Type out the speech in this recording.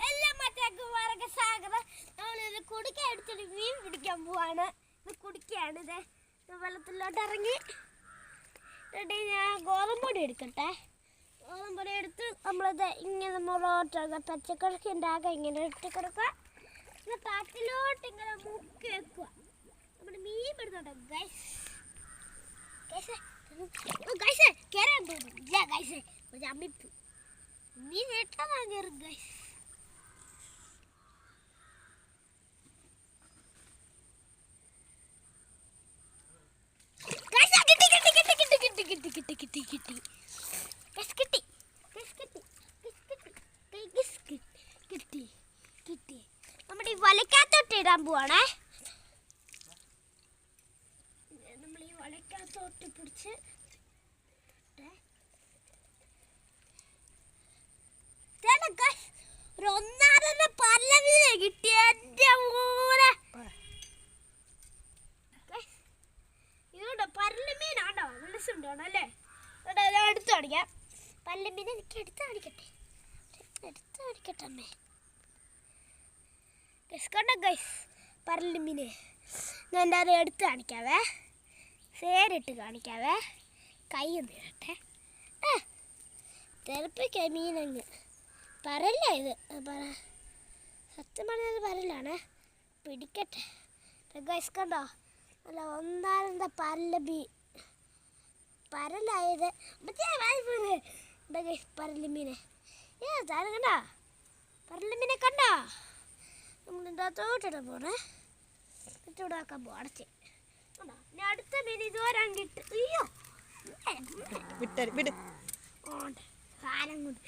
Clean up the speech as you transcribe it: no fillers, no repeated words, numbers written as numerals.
എല്ലാം മറ്റേ സാഗരം നമ്മളിത് കുടുക്ക എടുത്തിട്ട് മീൻ പിടിക്കാൻ പോവാണ്. ഇത് കുടിക്കുകയാണ്. ഇത് വെള്ളത്തിലോട്ട് ഇറങ്ങി ഞാൻ ഗോതമ്പൊടി എടുക്കട്ടെ. ഗോതമ്പൊടി എടുത്ത് നമ്മളിത് ഇങ്ങനെ മുളകോട്ട് പച്ചക്കറിക്ക് ഉണ്ടാക്കുക. ഇങ്ങനെ ഇട്ട് കൊടുക്കുക. പാട്ടിലോട്ട് ഇങ്ങനെ മുക്കി വെക്കുക. നമ്മുടെ മീൻ പിടുത്തോട്ടെ ഗൈസ്. ഗൈസ് കയറാൻ തോന്നുന്നു. ഗൈസ് ഒരു അമ്മിപ്പ് മീൻ നേട്ടാ കയറും ഗൈസ്. നമ്മുടെ ഈ വലക്കകത്തോട്ട് ഇടാൻ പോവാണേ. നമ്മൾ ഈ വലക്കകത്തോട്ട് പിടിച്ച് ഒരു ഒന്നാമത് പല്ലവീനെ കിട്ടിയ എന്റെ മോനെ. പരലുമീനാണോ മനസ്സുണ്ടോ അല്ലേ? എടുത്തു കാണിക്കാം. പല്ലമീൻ എനിക്ക് എടുത്ത് കാണിക്കട്ടെ. അമ്മേ കണ്ടോ ഗൈസ് പരലുമീന്. ഞാൻ അത് എടുത്ത് കാണിക്കാവേ. സേരിട്ട് കാണിക്കാവേ. കൈ ഒന്ന് കേട്ടെ. തെറുപ്പിക്ക മീനങ്ങ് പരല്ല. ഇത് സത്യം പറഞ്ഞത് പരലാണ്. പിടിക്കട്ടെ ഗൈസ്. കണ്ടോ അല്ല ഒന്നാമത്തെ പരലായത് പരലുമീനെ. കണ്ടോ പരലുമീനെ കണ്ടോ? നമ്മളിൻ്റെ തോട്ടിടാൻ പോണേ. ചൂടാക്കാൻ പോ അടച്ച്. കണ്ടോ ഞാൻ അടുത്ത മീൻ ഇതുവരെ കിട്ടും. അയ്യോ സാധനം കൊണ്ട്